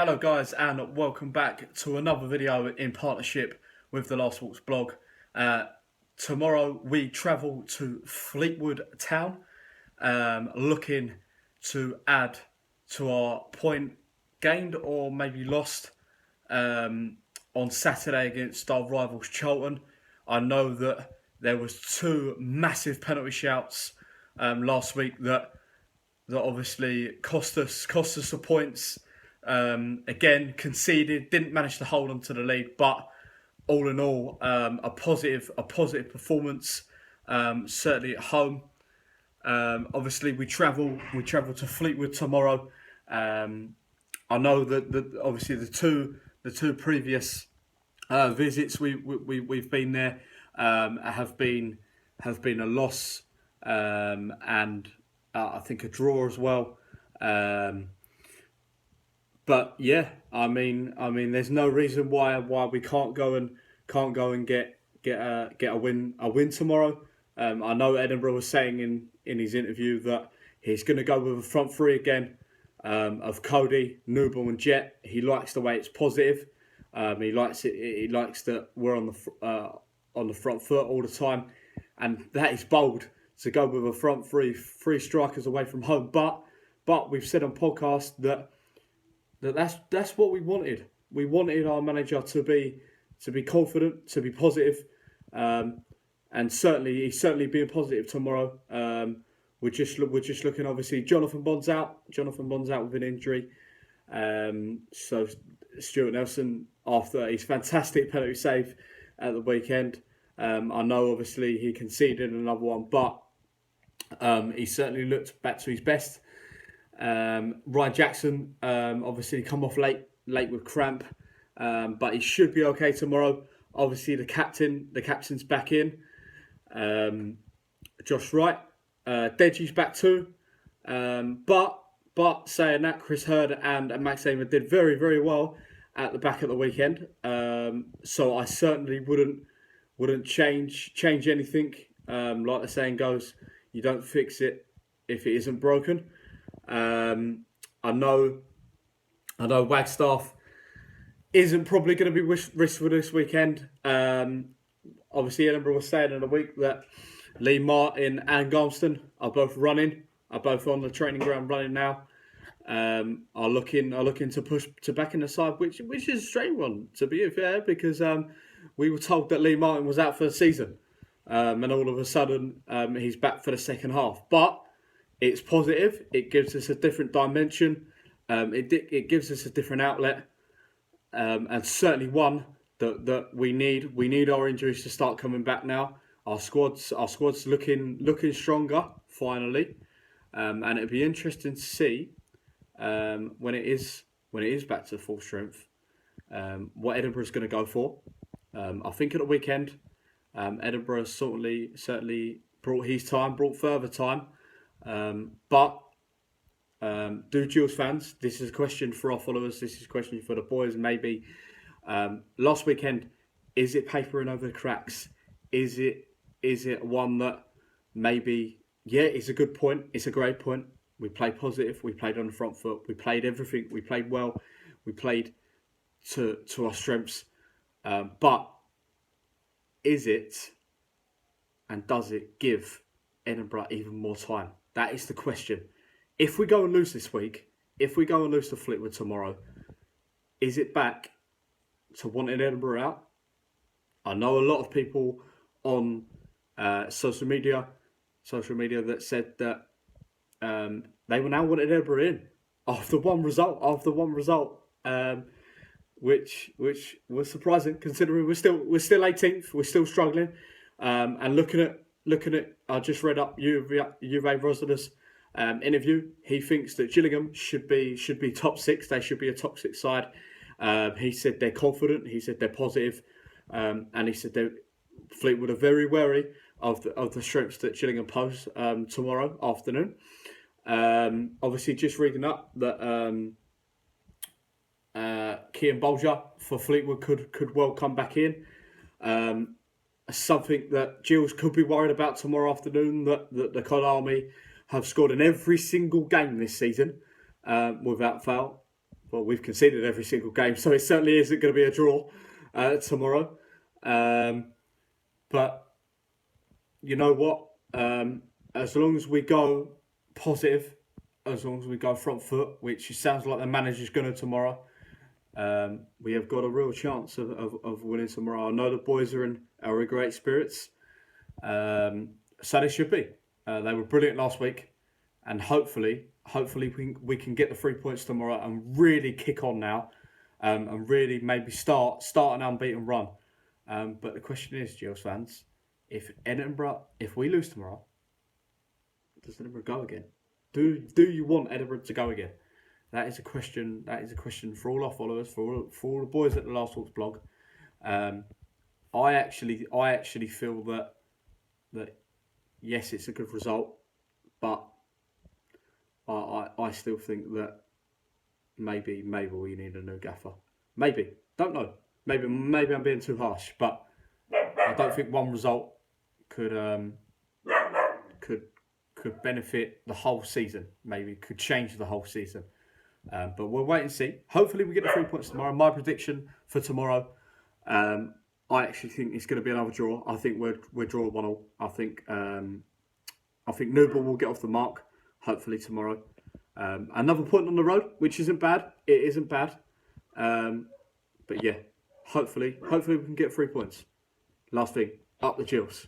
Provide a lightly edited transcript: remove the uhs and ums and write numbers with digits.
Hello guys and welcome back to another video in partnership with the Last Waltz blog. Tomorrow we travel to Fleetwood town, looking to add to our point gained or maybe lost on Saturday against our rivals Charlton. I know that there was two massive penalty shouts last week that obviously cost us the points. Again, conceded, didn't manage to hold on to the lead, but all in all, a positive performance. Certainly at home. Obviously, we travel to Fleetwood tomorrow. I know that obviously the two previous visits we've been there have been a loss and I think a draw as well. But yeah, I mean, there's no reason why we can't go and get a win tomorrow. I know Edinburgh was saying in his interview that he's going to go with a front three again of Cody, Noble, and Jet. He likes the way it's positive. He likes it. He likes that we're on the front foot all the time, and that is bold to go with a front three strikers away from home. But we've said on podcast that's what we wanted. We wanted our manager to be confident, to be positive, and he's certainly being positive tomorrow. We're just looking, obviously, Jonathan Bond's out with an injury. So Stuart Nelson, after his fantastic penalty save at the weekend, I know obviously he conceded another one, but he certainly looked back to his best. Ryan Jackson, obviously come off late with cramp, but he should be okay tomorrow. Obviously the captain's back in. Josh Wright, Deji's back too. But saying that, Chris Hurd and Max Eamer did very, very well at the back of the weekend. So I certainly wouldn't change anything. Like the saying goes, you don't fix it if it isn't broken. I know Wagstaff isn't probably going to be riskful this weekend. Obviously, Edinburgh was saying in the week that Lee Martin and Garmston are both on the training ground running now. Are looking to push to back in the side, which is a strange one, to be fair, because we were told that Lee Martin was out for the season, and all of a sudden he's back for the second half. But it's positive. It gives us a different dimension. It gives us a different outlet, and certainly one that we need. We need our injuries to start coming back now. Our squad's looking stronger finally, and it'd be interesting to see when it is back to full strength, what Edinburgh's going to go for. I think at the weekend, Edinburgh certainly brought further time. But do Jules fans, this is a question for our followers, this is a question for the boys maybe. Last weekend, is it papering over the cracks? Is it one that maybe, yeah, it's a good point, it's a great point. We played positive, we played on the front foot, we played everything, we played well, we played to our strengths. But is it, and does it give Edinburgh even more time? That is the question. If we go and lose this week, if we go and lose to Fleetwood tomorrow, is it back to wanting Edinburgh out? I know a lot of people on social media that said that they were now wanting Edinburgh in after one result, which was surprising considering we're still 18th, we're still struggling, and looking at. I just read up Uwe Rosler's interview. He thinks that Gillingham should be top six. They should be a top six side. He said they're confident. He said they're positive, and he said that Fleetwood are very wary of the strengths that Gillingham pose tomorrow afternoon. Obviously, just reading up that Kean Bolger for Fleetwood could well come back in. Something that Gilles could be worried about tomorrow afternoon, that the Cod Army have scored in every single game this season without fail. well, we've conceded every single game, so it certainly isn't going to be a draw tomorrow. But you know what? As long as we go positive, as long as we go front foot, which sounds like the manager's going to tomorrow, we have got a real chance of winning tomorrow. I know the boys are in great spirits, so they should be. They were brilliant last week, and hopefully we can get the 3 points tomorrow and really kick on now, and really maybe start an unbeaten run. But the question is, Gills fans, if we lose tomorrow, does Edinburgh go again? Do you want Edinburgh to go again? That is a question. That is a question for all our followers, for all the boys at the Last Waltz blog. I actually feel that yes, it's a good result, but I still think that maybe we need a new gaffer. Maybe, don't know. Maybe I'm being too harsh, but I don't think one result could benefit the whole season. Maybe could change the whole season. But we'll wait and see. Hopefully we get the 3 points tomorrow. My prediction for tomorrow, I actually think it's going to be another draw. I think we're draw 1-1. I think Newball will get off the mark. Hopefully tomorrow. Another point on the road, which isn't bad. It isn't bad. But yeah, hopefully we can get 3 points. Last thing, up the Gills.